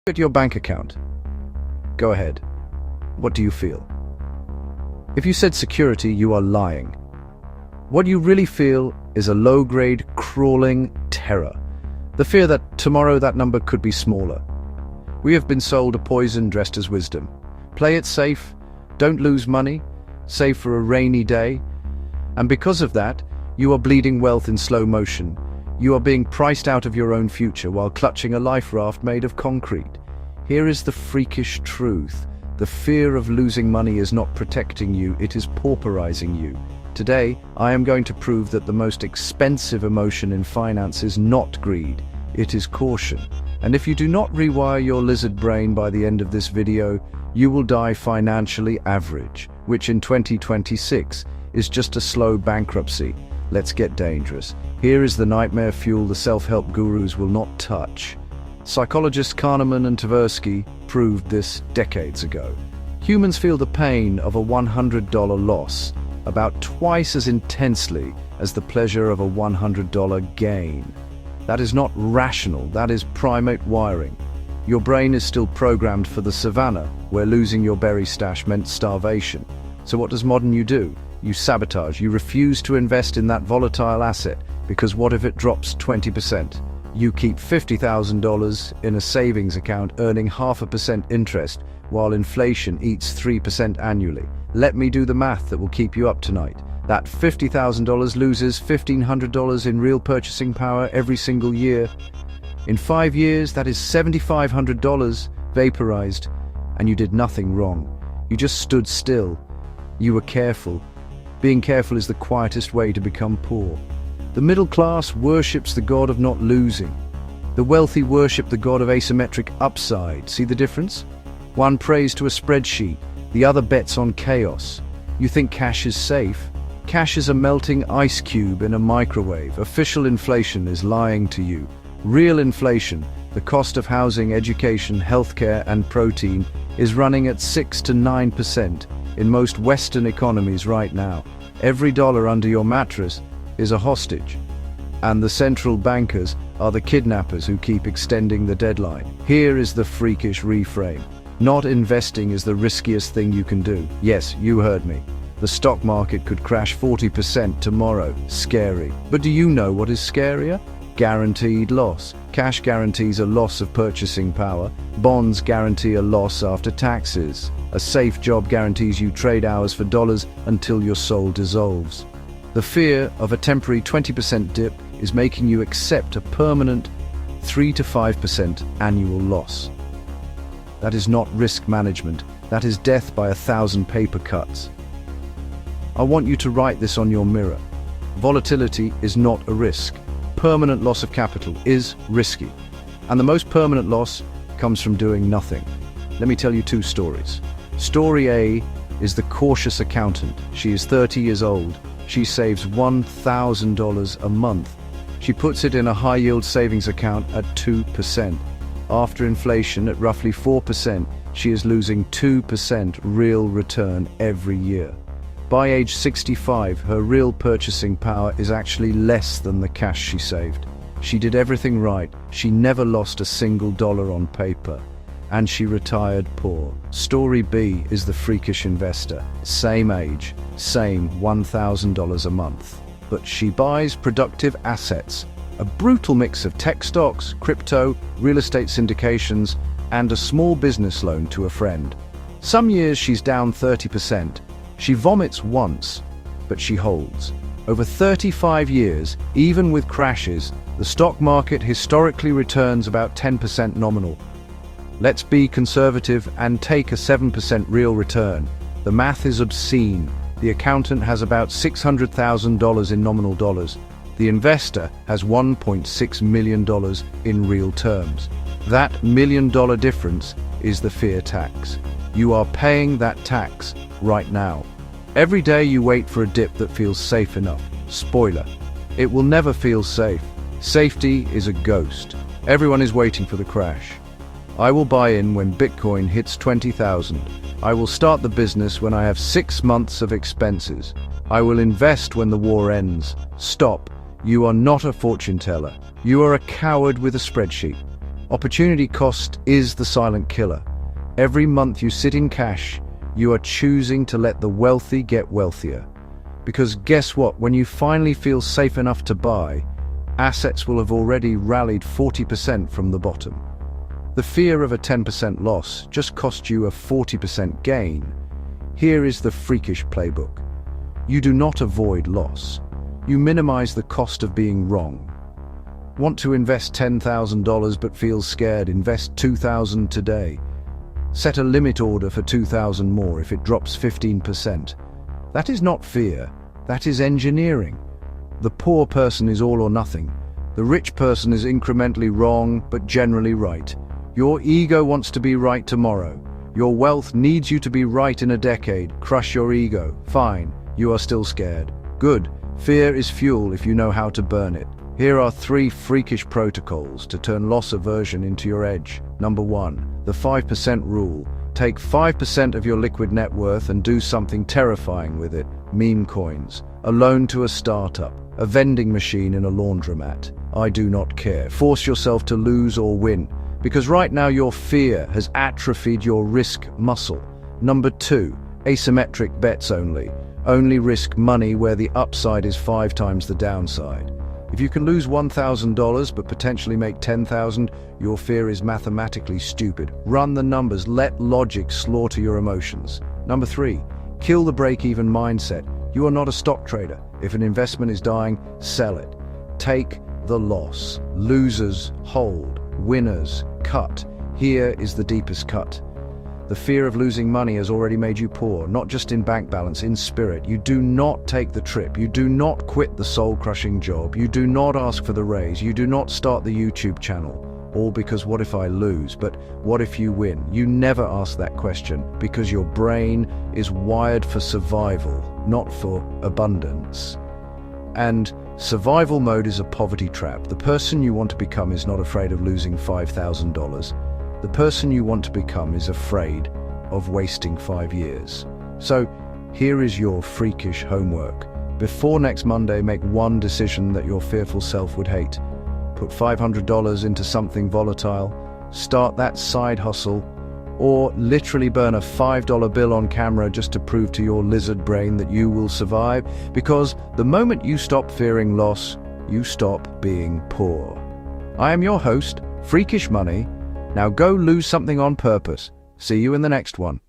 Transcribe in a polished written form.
At your bank account. Go ahead. What do you feel? If you said security, you are lying. What you really feel is a low-grade, crawling terror. The fear that tomorrow that number could be smaller. We have been sold a poison dressed as wisdom. Play it safe, don't lose money, save for a rainy day. And because of that, you are bleeding wealth in slow motion. You are being priced out of your own future while clutching a life raft made of concrete. Here is the freakish truth. The fear of losing money is not protecting you, it is pauperizing you. Today, I am going to prove that the most expensive emotion in finance is not greed, it is caution. And if you do not rewire your lizard brain by the end of this video, you will die financially average, which in 2026 is just a slow bankruptcy. Let's get dangerous. Here is the nightmare fuel the self-help gurus will not touch. Psychologists Kahneman and Tversky proved this decades ago. Humans feel the pain of a $100 loss about twice as intensely as the pleasure of a $100 gain. That is not rational, that is primate wiring. Your brain is still programmed for the savannah, where losing your berry stash meant starvation. So what does modern you do? You sabotage, you refuse to invest in that volatile asset, because what if it drops 20%? You keep $50,000 in a savings account earning 0.5% interest, while inflation eats 3% annually. Let me do the math that will keep you up tonight. That $50,000 loses $1,500 in real purchasing power every single year. In 5 years, that is $7,500 vaporized, and you did nothing wrong. You just stood still. You were careful. Being careful is the quietest way to become poor. The middle class worships the god of not losing. The wealthy worship the god of asymmetric upside. See the difference? One prays to a spreadsheet, the other bets on chaos. You think cash is safe? Cash is a melting ice cube in a microwave. Official inflation is lying to you. Real inflation, the cost of housing, education, healthcare, and protein, is running at 6 to 9% in most Western economies right now. Every dollar under your mattress is a hostage. And the central bankers are the kidnappers who keep extending the deadline. Here is the freakish reframe. Not investing is the riskiest thing you can do. Yes, you heard me. The stock market could crash 40% tomorrow. Scary. But do you know what is scarier? Guaranteed loss. Cash guarantees a loss of purchasing power. Bonds guarantee a loss after taxes. A safe job guarantees you trade hours for dollars until your soul dissolves. The fear of a temporary 20% dip is making you accept a permanent 3 to 5% annual loss. That is not risk management. That is death by 1,000 paper cuts. I want you to write this on your mirror. Volatility is not a risk. Permanent loss of capital is risky. And the most permanent loss comes from doing nothing. Let me tell you 2 stories. Story A is the cautious accountant. She is 30 years old. She saves $1,000 a month. She puts it in a high-yield savings account at 2%. After inflation at roughly 4%, she is losing 2% real return every year. By age 65, her real purchasing power is actually less than the cash she saved. She did everything right. She never lost a single dollar on paper. And she retired poor. Story B is the freakish investor. Same age, same $1,000 a month. But she buys productive assets. A brutal mix of tech stocks, crypto, real estate syndications, and a small business loan to a friend. Some years she's down 30%. She vomits once, but she holds. Over 35 years, even with crashes, the stock market historically returns about 10% nominal. Let's be conservative and take a 7% real return. The math is obscene. The accountant has about $600,000 in nominal dollars. The investor has $1.6 million in real terms. That $1 million difference is the fear tax. You are paying that tax right now. Every day you wait for a dip that feels safe enough. Spoiler, it will never feel safe. Safety is a ghost. Everyone is waiting for the crash. I will buy in when Bitcoin hits 20,000. I will start the business when I have 6 months of expenses. I will invest when the war ends. Stop. You are not a fortune teller. You are a coward with a spreadsheet. Opportunity cost is the silent killer. Every month you sit in cash, you are choosing to let the wealthy get wealthier. Because guess what? When you finally feel safe enough to buy, assets will have already rallied 40% from the bottom. The fear of a 10% loss just cost you a 40% gain. Here is the Freakish playbook. You do not avoid loss. You minimize the cost of being wrong. Want to invest $10,000 but feel scared? Invest $2,000 today. Set a limit order for $2,000 more if it drops 15%. That is not fear, that is engineering. The poor person is all or nothing. The rich person is incrementally wrong but generally right. Your ego wants to be right tomorrow. Your wealth needs you to be right in a decade. Crush your ego. Fine, you are still scared. Good. Fear is fuel if you know how to burn it. Here are 3 freakish protocols to turn loss aversion into your edge. Number 1, the 5% rule. Take 5% of your liquid net worth and do something terrifying with it. Meme coins, a loan to a startup, a vending machine in a laundromat. I do not care. Force yourself to lose or win, because right now your fear has atrophied your risk muscle. Number 2, asymmetric bets only. Only risk money where the upside is 5 times the downside. If you can lose $1,000 but potentially make $10,000, your fear is mathematically stupid. Run the numbers, let logic slaughter your emotions. Number 3, kill the break-even mindset. You are not a stock trader. If an investment is dying, sell it. Take the loss. Losers hold, winners cut. Here is the deepest cut. The fear of losing money has already made you poor, not just in bank balance, in spirit. You do not take the trip. You do not quit the soul-crushing job. You do not ask for the raise. You do not start the YouTube channel. All because what if I lose? But what if you win? You never ask that question because your brain is wired for survival, not for abundance. And survival mode is a poverty trap. The person you want to become is not afraid of losing $5,000. The person you want to become is afraid of wasting 5 years. So, here is your freakish homework. Before next Monday, make one decision that your fearful self would hate. Put $500 into something volatile, start that side hustle, or literally burn a $5 bill on camera just to prove to your lizard brain that you will survive. Because the moment you stop fearing loss, you stop being poor. I am your host, Freakish Money. Now go lose something on purpose. See you in the next one.